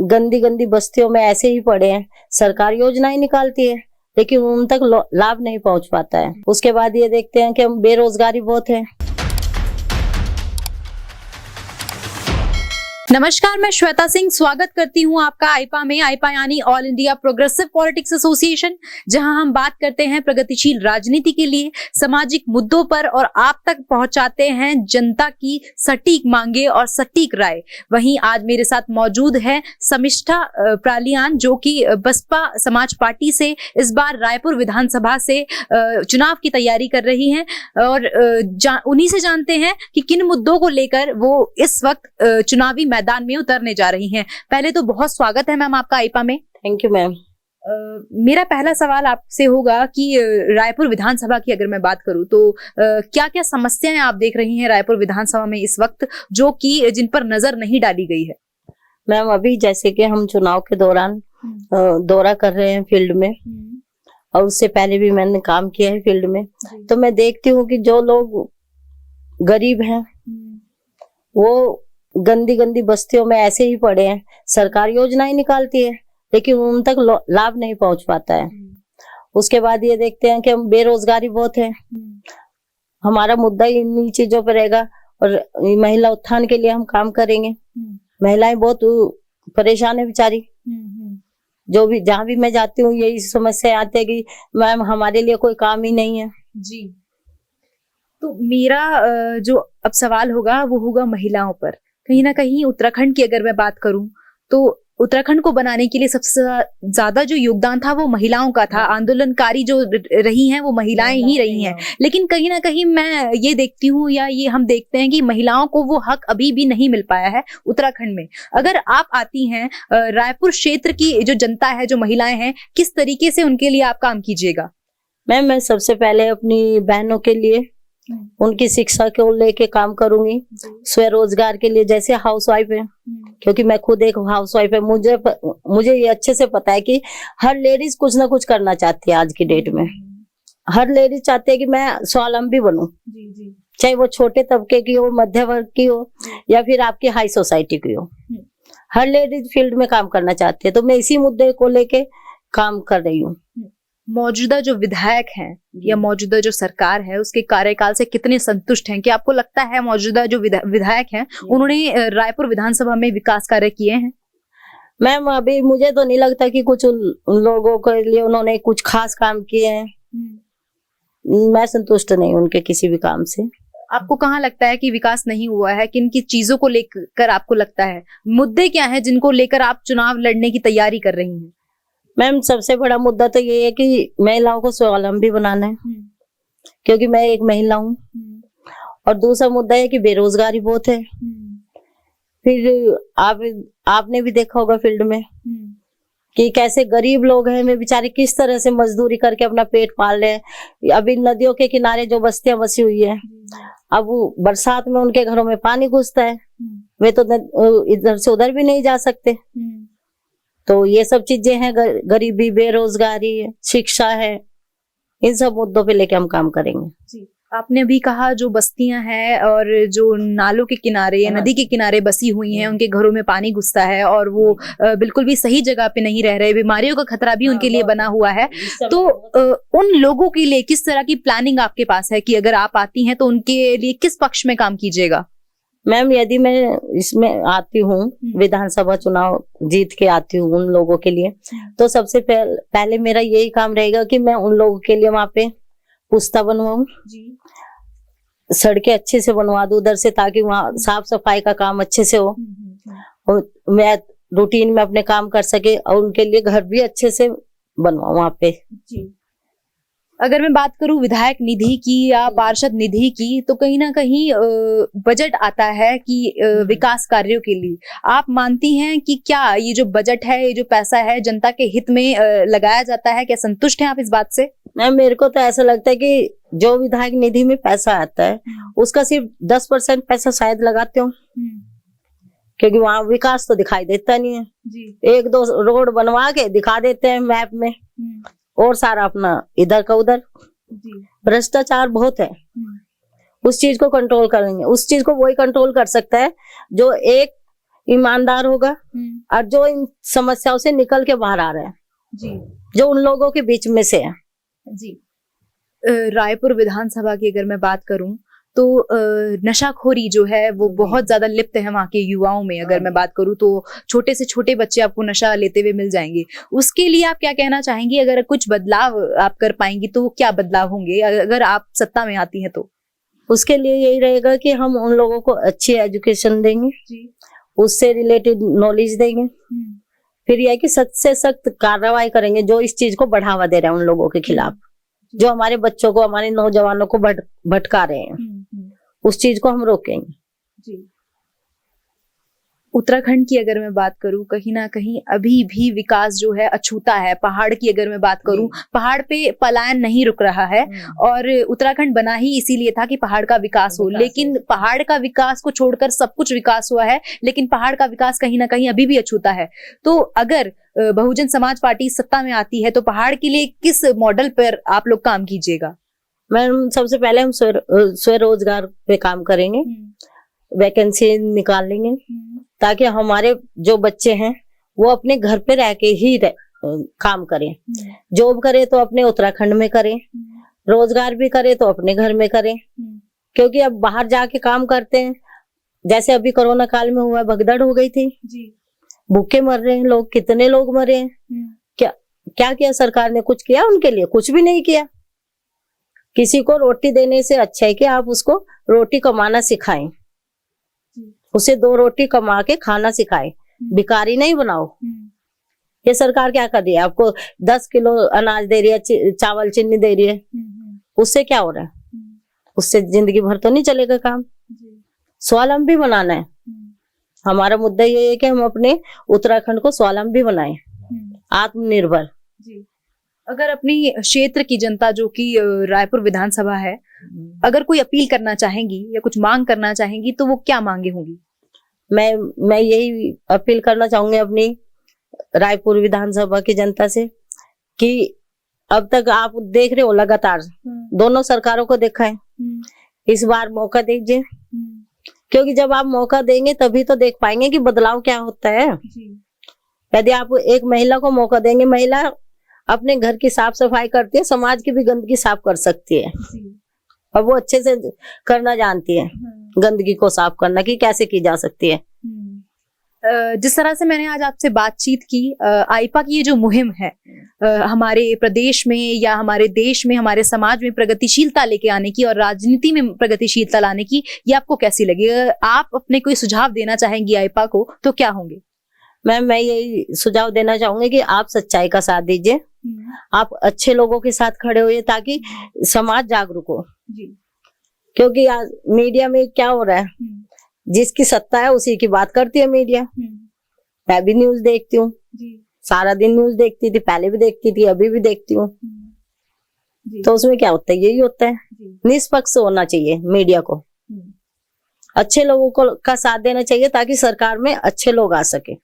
गंदी गंदी बस्तियों में ऐसे ही पड़े हैं। सरकार योजनाएं निकालती है लेकिन उन तक लाभ नहीं पहुंच पाता है। उसके बाद ये देखते हैं कि हम बेरोजगारी बहुत है। नमस्कार, मैं श्वेता सिंह स्वागत करती हूं आपका आईपा में। आईपा यानी all India progressive politics association, जहां हम बात करते हैं प्रगतिशील राजनीति के लिए सामाजिक मुद्दों पर और आप तक पहुंचाते हैं जनता की सटीक मांगे और सटीक राय। वहीं आज मेरे साथ मौजूद है शमिष्ठा प्रालियान, जो कि बसपा समाज पार्टी से इस बार रायपुर विधानसभा से चुनाव की तैयारी कर रही हैं और उन्हीं से जानते हैं कि किन मुद्दों को लेकर वो इस वक्त चुनावी मैदान में उतरने जा रही हैं। पहले तो बहुत स्वागत है मैम आपका आईपा में। Thank you ma'am. मेरा पहला सवाल आपसे होगा कि रायपुर विधानसभा की अगर मैं बात करूं तो क्या क्या समस्याएं आप देख रही हैं रायपुर विधानसभा में इस वक्त, जो कि जिन पर नजर नहीं डाली गई है? मैम अभी जैसे कि हम चुनाव के दौरान दौरा कर रहे हैं फील्ड में, और उससे पहले भी मैंने काम किया है फील्ड में, तो मैं देखती हूँ कि जो लोग गरीब हैं वो गंदी गंदी बस्तियों में ऐसे ही पड़े हैं। सरकार योजनाएं निकालती है लेकिन उन तक लाभ नहीं पहुंच पाता है। उसके बाद ये देखते हैं कि हम बेरोजगारी बहुत है। हमारा मुद्दा इन्हीं चीजों पर रहेगा और महिला उत्थान के लिए हम काम करेंगे। महिलाएं बहुत परेशान है बेचारी। जो भी जहां भी मैं जाती हूँ यही समस्या आती है कि मैम हमारे लिए कोई काम ही नहीं है। जी, तो मेरा जो अब सवाल होगा वो होगा महिलाओं पर। कहीं ना कहीं उत्तराखंड की अगर मैं बात करूं तो उत्तराखंड को बनाने के लिए सबसे ज्यादा जो योगदान था वो महिलाओं का था। आंदोलनकारी जो रही हैं वो महिलाएं ही रही हैं। लेकिन कहीं ना कहीं मैं ये देखती हूँ या ये हम देखते हैं कि महिलाओं को वो हक अभी भी नहीं मिल पाया है उत्तराखंड में। अगर आप आती हैं रायपुर क्षेत्र की जो जनता है, जो महिलाएं हैं, किस तरीके से उनके लिए आप काम कीजिएगा? मैम मैं सबसे पहले अपनी बहनों के लिए उनकी शिक्षा को लेके काम करूंगी। स्वरोजगार के लिए, जैसे हाउस वाइफ है, क्योंकि मैं खुद एक हाउस वाइफ है, मुझे ये अच्छे से पता है कि हर लेडीज कुछ ना कुछ करना चाहती है। आज की डेट में हर लेडीज चाहती है कि मैं स्वावलंबी बनूं, चाहे वो छोटे तबके की हो, मध्य वर्ग की हो या फिर आपकी हाई सोसाइटी की हो। हर लेडीज फील्ड में काम करना चाहती है, तो मैं इसी मुद्दे को लेके काम कर रही हूँ। मौजूदा जो विधायक हैं या मौजूदा जो सरकार है उसके कार्यकाल से कितने संतुष्ट हैं? क्या आपको लगता है मौजूदा जो विधायक हैं उन्होंने रायपुर विधानसभा में विकास कार्य किए हैं? मैम अभी मुझे तो नहीं लगता कि कुछ उन लोगों के लिए उन्होंने कुछ खास काम किए हैं। मैं संतुष्ट नहीं उनके किसी भी काम से। आपको कहाँ लगता है कि विकास नहीं हुआ है? किन की चीजों को लेकर आपको लगता है? मुद्दे क्या है जिनको लेकर आप चुनाव लड़ने की तैयारी कर रही हैं? मैम सबसे बड़ा मुद्दा तो ये है कि महिलाओं को स्वावलंबी बनाना है, क्योंकि मैं एक महिला हूँ। और दूसरा मुद्दा है कि बेरोजगारी बहुत है। फिर आपने भी देखा होगा फील्ड में कि कैसे गरीब लोग हैं, वे बेचारे किस तरह से मजदूरी करके अपना पेट पाल रहे हैं। अभी नदियों के किनारे जो बस्तियां बसी हुई है, अब वो बरसात में उनके घरों में पानी घुसता है, वे तो इधर से उधर भी नहीं जा सकते। तो ये सब चीजें हैं, गरीबी, बेरोजगारी, शिक्षा है, इन सब मुद्दों पे लेके हम काम करेंगे। जी, आपने भी कहा जो बस्तियां हैं और जो नालों के किनारे या नदी के किनारे बसी हुई हैं, उनके घरों में पानी घुसता है और वो बिल्कुल भी सही जगह पे नहीं रह रहे, बीमारियों का खतरा भी उनके लिए बना हुआ है। तो उन लोगों के लिए किस तरह की प्लानिंग आपके पास है कि अगर आप आती हैं तो उनके लिए किस पक्ष में काम कीजिएगा? मैम यदि मैं इसमें आती हूँ, विधानसभा चुनाव जीत के आती हूँ उन लोगों के लिए, तो सबसे पहले मेरा यही काम रहेगा कि मैं उन लोगों के लिए वहां पे पुस्ता बनवाऊं, सड़कें अच्छे से बनवा दूं उधर से, ताकि वहाँ साफ सफाई का काम अच्छे से हो और मैं रूटीन में अपने काम कर सके, और उनके लिए घर भी अच्छे से बनवाऊं वहाँ पे। अगर मैं बात करूं विधायक निधि की या पार्षद निधि की, तो कहीं ना कहीं बजट आता है कि विकास कार्यों के लिए। आप मानती हैं कि क्या ये जो बजट है, ये जो पैसा है, जनता के हित में लगाया जाता है? क्या संतुष्ट हैं आप इस बात से? मैम मेरे को तो ऐसा लगता है कि जो विधायक निधि में पैसा आता है उसका सिर्फ 10% पैसा शायद लगाते हो, क्योंकि वहाँ विकास तो दिखाई देता नहीं है। एक दो रोड बनवा के दिखा देते हैं मैप में, और सारा अपना इधर का उधर। भ्रष्टाचार बहुत है, उस चीज को कंट्रोल करेंगे। उस चीज को वही कंट्रोल कर सकता है जो एक ईमानदार होगा और जो इन समस्याओं से निकल के बाहर आ रहे हैं जी, जो उन लोगों के बीच में से है जी। रायपुर विधानसभा की अगर मैं बात करूं तो नशाखोरी जो है वो बहुत ज्यादा लिप्त है वहाँ के युवाओं में। अगर मैं बात करूं तो छोटे से छोटे बच्चे आपको नशा लेते हुए मिल जाएंगे। उसके लिए आप क्या कहना चाहेंगी? अगर कुछ बदलाव आप कर पाएंगी तो क्या बदलाव होंगे अगर आप सत्ता में आती हैं तो? उसके लिए यही रहेगा कि हम उन लोगों को अच्छी एजुकेशन देंगे जी, उससे रिलेटेड नॉलेज देंगे। फिर यह है कि सख्त से सख्त कार्रवाई करेंगे जो इस चीज को बढ़ावा दे रहे हैं उन लोगों के खिलाफ, जो हमारे बच्चों को हमारे नौजवानों को भटका रहे हैं, उस चीज को हम रोकेंगे जी। उत्तराखंड की अगर मैं बात करूं, कहीं ना कहीं अभी भी विकास जो है अछूता है। पहाड़ की अगर मैं बात करूं, पहाड़ पे पलायन नहीं रुक रहा है और उत्तराखंड बना ही इसीलिए था कि पहाड़ का विकास हो, लेकिन पहाड़ का विकास को छोड़कर सब कुछ विकास हुआ है, लेकिन पहाड़ का विकास कहीं ना कहीं अभी भी अछूता है। तो अगर बहुजन समाज पार्टी सत्ता में आती है तो पहाड़ के लिए किस मॉडल पर आप लोग काम कीजिएगा? मैम सबसे पहले हम स्वरोजगार पे काम करेंगे, वैकेंसी निकाल लेंगे ताकि हमारे जो बच्चे हैं वो अपने घर पे रह के ही काम करें। जॉब करे तो अपने उत्तराखंड में करें, रोजगार भी करे तो अपने घर में करें, क्योंकि अब बाहर जाके काम करते हैं जैसे अभी कोरोना काल में हुआ, भगदड़ हो गई थी जी। भूखे मर रहे हैं लोग, कितने लोग मरे हैं। क्या किया सरकार ने? कुछ किया उनके लिए? कुछ भी नहीं किया। किसी को रोटी देने से अच्छा है कि आप उसको रोटी कमाना सिखाएं, उसे 2 रोटी कमा के खाना सिखाएं, भिखारी नहीं बनाओ। ये सरकार क्या कर रही है? आपको 10 किलो अनाज दे रही है, चावल चीनी दे रही है, उससे क्या हो रहा है? उससे जिंदगी भर तो नहीं चलेगा काम। स्वावलंबी बनाना है। हमारा मुद्दा ये है कि हम अपने उत्तराखंड को स्वावलंबी बनाएं, आत्मनिर्भर। अगर अपनी क्षेत्र की जनता जो कि रायपुर विधानसभा है, अगर कोई अपील करना चाहेंगी या कुछ मांग करना चाहेंगी तो वो क्या मांगे होंगी? मैं यही अपील करना चाहूंगी अपनी रायपुर विधानसभा की जनता से कि अब तक आप देख रहे हो लगातार दोनों सरकारों को देखा है, इस बार मौका दीजिए, क्योंकि जब आप मौका देंगे तभी तो देख पाएंगे कि बदलाव क्या होता है। यदि आप एक महिला को मौका देंगे, महिला अपने घर की साफ सफाई करती है, समाज की भी गंदगी साफ कर सकती है और वो अच्छे से करना जानती है, गंदगी को साफ करना कि कैसे की जा सकती है। जिस तरह से मैंने आज आपसे बातचीत की, आईपा की ये जो मुहिम है हमारे प्रदेश में या हमारे देश में, हमारे समाज में प्रगतिशीलता लेके आने की और राजनीति में प्रगतिशीलता लाने की, ये आपको कैसी लगी? आप अपने कोई सुझाव देना चाहेंगी आईपा को तो क्या होंगे? मैं यही सुझाव देना चाहूंगी कि आप सच्चाई का साथ दीजिए, आप अच्छे लोगों के साथ खड़े होइए ताकि समाज जागरूक हो। क्योंकि आज मीडिया में क्या हो रहा है, जिसकी सत्ता है उसी की बात करती है मीडिया। मैं भी न्यूज देखती हूँ, सारा दिन न्यूज देखती थी, पहले भी देखती थी, अभी भी देखती हूँ। तो उसमें क्या होता है? यही होता है, निष्पक्ष होना चाहिए मीडिया को, अच्छे लोगों को का साथ देना चाहिए ताकि सरकार में अच्छे लोग आ सके।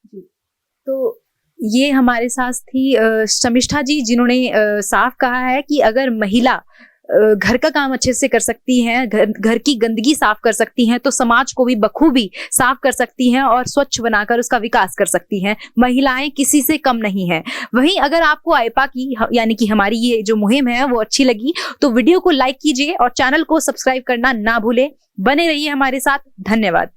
तो ये हमारे साथ थी शमिष्ठा जी, जिन्होंने साफ कहा है कि अगर महिला घर का काम अच्छे से कर सकती हैं, घर की गंदगी साफ कर सकती हैं, तो समाज को भी बखूबी साफ कर सकती हैं और स्वच्छ बनाकर उसका विकास कर सकती हैं। महिलाएं किसी से कम नहीं हैं। वहीं अगर आपको आईपा की यानी कि हमारी ये जो मुहिम है वो अच्छी लगी तो वीडियो को लाइक कीजिए और चैनल को सब्सक्राइब करना ना भूलें। बने रहिए हमारे साथ। धन्यवाद।